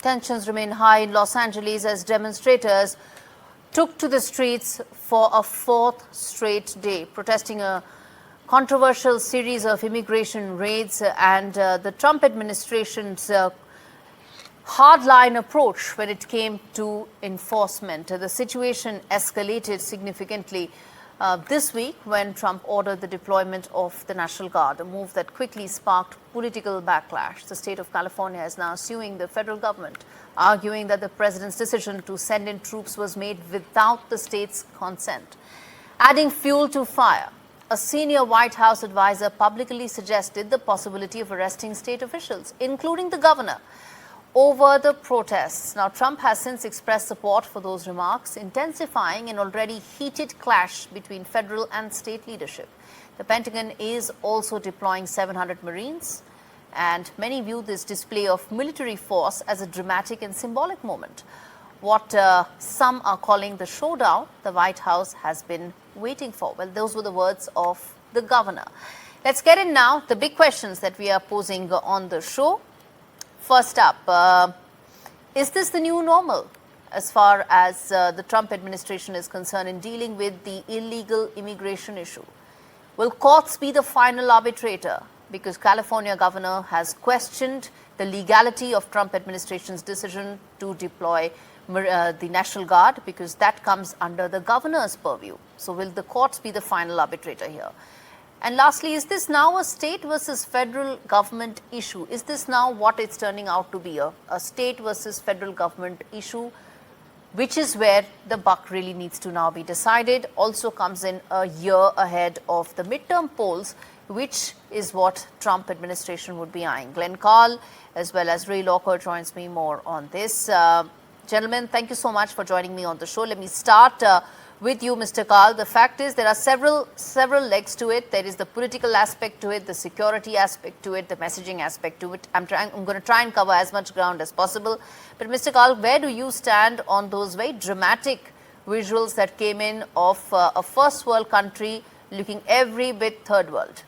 Tensions remain high in Los Angeles as demonstrators took to the streets for a fourth straight day, protesting a controversial series of immigration raids and the Trump administration's hardline approach when it came to enforcement. The situation escalated significantly this week when Trump ordered the deployment of the National Guard, a move that quickly sparked political backlash. The state of California is now suing the federal government, arguing that the president's decision to send in troops was made without the state's consent. Adding fuel to fire, a senior White House advisor publicly suggested the possibility of arresting state officials, including the governor, over the protests. Now, Trump has since expressed support for those remarks, intensifying an already heated clash between federal and state leadership. The Pentagon is also deploying 700 Marines, and many view this display of military force as a dramatic and symbolic moment. What some are calling the showdown the White House has been waiting for. Well, those were the words of the governor. Let's get in now the big questions that we are posing on the show. First up, is this the new normal as far as the Trump administration is concerned in dealing with the illegal immigration issue? Will courts be the final arbitrator? Because California governor has questioned the legality of Trump administration's decision to deploy the National Guard, because that comes under the governor's purview. So will the courts be the final arbitrator here? And lastly, is this now a state versus federal government issue? Is this now what it's turning out to be, a state versus federal government issue, which is where the buck really needs to now be decided? Also comes in a year ahead of the midterm polls, which is what Trump administration would be eyeing. Glenn Carle as well as Ray Locker joins me more on this. Gentlemen, thank you so much for joining me on the show. Let me start with you, Mr. Carle. The fact is there are several legs to it. There is the political aspect to it, the security aspect to it, the messaging aspect to it. I'm going to try and cover as much ground as possible. But Mr. Carle, where do you stand on those very dramatic visuals that came in of a first world country looking every bit third world?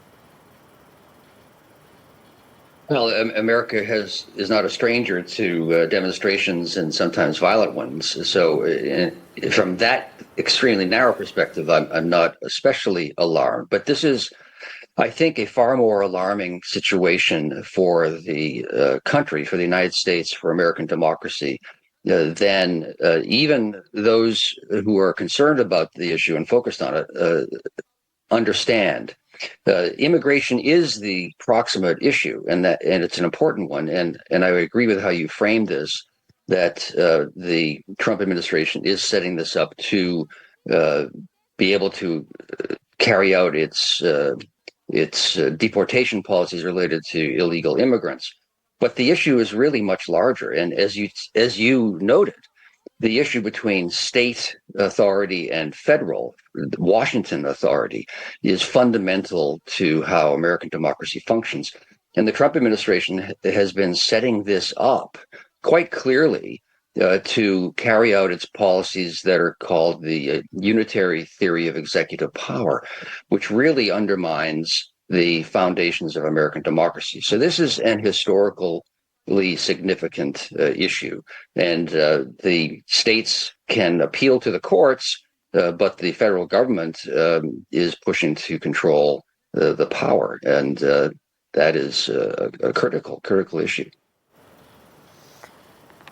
Well, America is not a stranger to demonstrations and sometimes violent ones. So from that extremely narrow perspective, I'm not especially alarmed. But this is, I think, a far more alarming situation for the country, for the United States, for American democracy, than even those who are concerned about the issue and focused on it understand. Immigration is the proximate issue, and it's an important one. And I agree with how you framed this, that the Trump administration is setting this up to be able to carry out its deportation policies related to illegal immigrants. But the issue is really much larger, and as you noted, the issue between state authority and federal, Washington authority, is fundamental to how American democracy functions. And the Trump administration has been setting this up quite clearly to carry out its policies that are called the unitary theory of executive power, which really undermines the foundations of American democracy. So this is an historical significant issue, and the states can appeal to the courts, but the federal government is pushing to control the power, and that is a critical issue.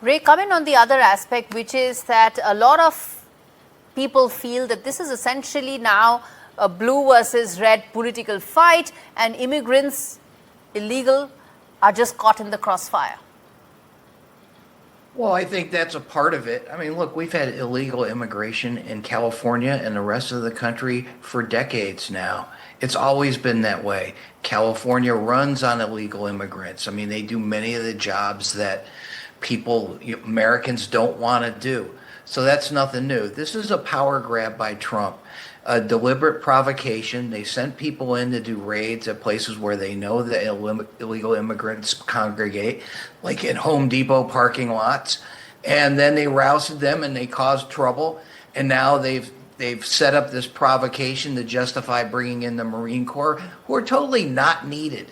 Ray, comment on the other aspect, which is that a lot of people feel that this is essentially now a blue versus red political fight, and immigrants, illegal, are just caught in the crossfire. Well, I think that's a part of it. I mean, look, we've had illegal immigration in California and the rest of the country for decades now. It's always been that way. California runs on illegal immigrants. I mean, they do many of the jobs that Americans don't want to do. So that's nothing new. This is a power grab by Trump. A deliberate provocation. They sent people in to do raids at places where they know the illegal immigrants congregate, like in Home Depot parking lots. And then they rousted them and they caused trouble. And now they've set up this provocation to justify bringing in the Marine Corps, who are totally not needed.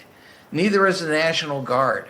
Neither is the National Guard.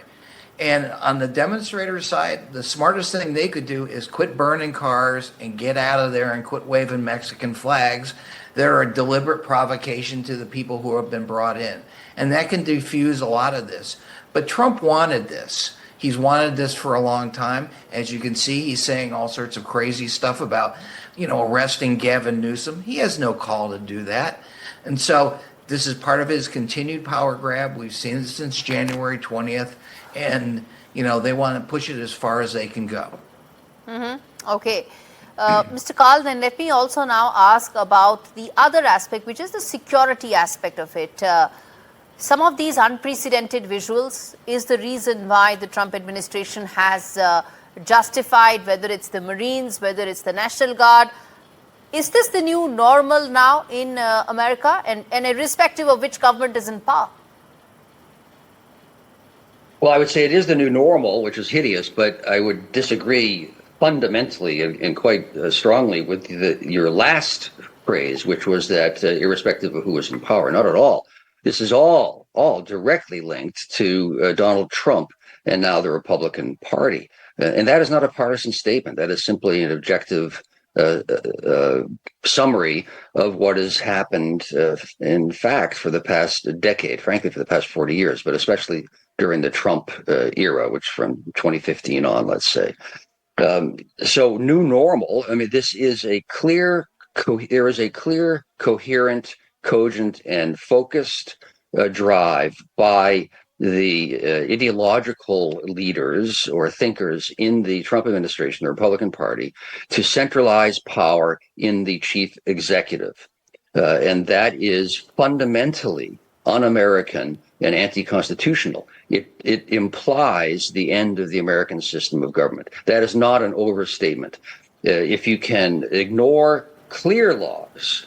And on the demonstrator side, the smartest thing they could do is quit burning cars and get out of there and quit waving Mexican flags. They're a deliberate provocation to the people who have been brought in. And that can diffuse a lot of this. But Trump wanted this. He's wanted this for a long time. As you can see, he's saying all sorts of crazy stuff about, arresting Gavin Newsom. He has no call to do that. And so this is part of his continued power grab. We've seen it since January 20th. And, they want to push it as far as they can go. Okay. Mr. Carle, then let me also now ask about the other aspect, which is the security aspect of it. Some of these unprecedented visuals is the reason why the Trump administration has justified, whether it's the Marines, whether it's the National Guard. Is this the new normal now in America, and irrespective of which government is in power? Well, I would say it is the new normal, which is hideous, but I would disagree fundamentally and quite strongly with your last phrase, which was that irrespective of who was in power. Not at all. This is all directly linked to Donald Trump and now the Republican Party. And that is not a partisan statement. That is simply an objective summary of what has happened, in fact, for the past decade, frankly, for the past 40 years, but especially during the Trump era, which from 2015 on, let's say. So new normal, this is a clear, there is a clear, coherent, cogent, and focused drive by the ideological leaders or thinkers in the Trump administration, the Republican Party, to centralize power in the chief executive. And that is fundamentally un-American and anti-constitutional. It implies the end of the American system of government. That is not an overstatement. If you can ignore clear laws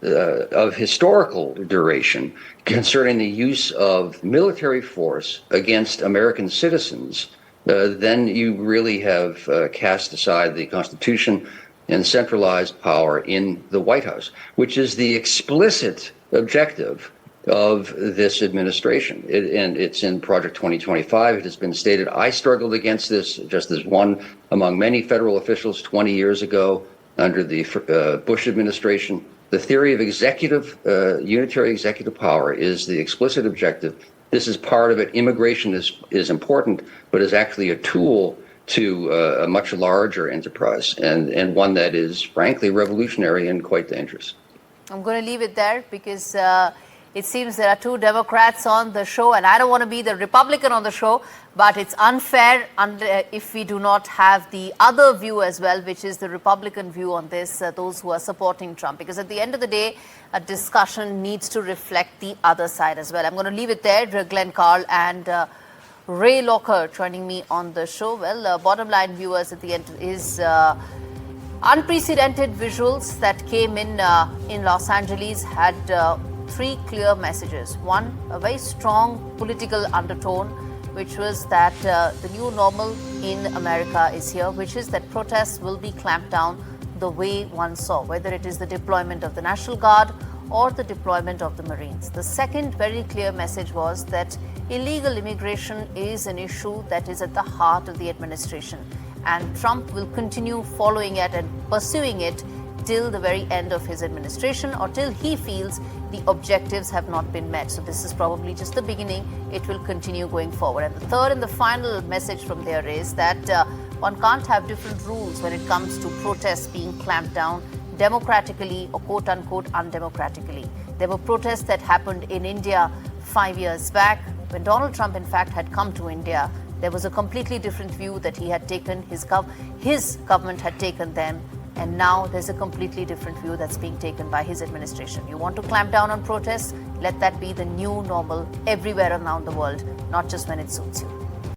of historical duration concerning the use of military force against American citizens, then you really have cast aside the Constitution and centralized power in the White House, which is the explicit objective of this administration. And it's in Project 2025. It has been stated. I struggled against this just as one among many federal officials 20 years ago under the Bush administration. The theory of unitary executive power is the explicit objective. This is part of it. Immigration is important, but is actually a tool to a much larger enterprise and one that is, frankly, revolutionary and quite dangerous. I'm going to leave it there because it seems there are two Democrats on the show, and I don't want to be the Republican on the show, but it's unfair if we do not have the other view as well, which is the Republican view on this, those who are supporting Trump. Because at the end of the day, a discussion needs to reflect the other side as well. I'm going to leave it there. Glenn Carle and Ray Locker joining me on the show. Well, bottom line, viewers, at the end is unprecedented visuals that came in Los Angeles had three clear messages. One, a very strong political undertone, which was that the new normal in America is here, which is that protests will be clamped down the way one saw, whether it is the deployment of the National Guard or the deployment of the Marines. The second very clear message was that illegal immigration is an issue that is at the heart of the administration, and Trump will continue following it and pursuing it till the very end of his administration, or till he feels the objectives have not been met. So this is probably just the beginning. It will continue going forward. And the third and the final message from there is that one can't have different rules when it comes to protests being clamped down democratically or quote unquote undemocratically. There were protests that happened in India 5 years back when Donald Trump in fact had come to India. There was a completely different view that he had taken, his government had taken them. And now there's a completely different view that's being taken by his administration. You want to clamp down on protests? Let that be the new normal everywhere around the world, not just when it suits you.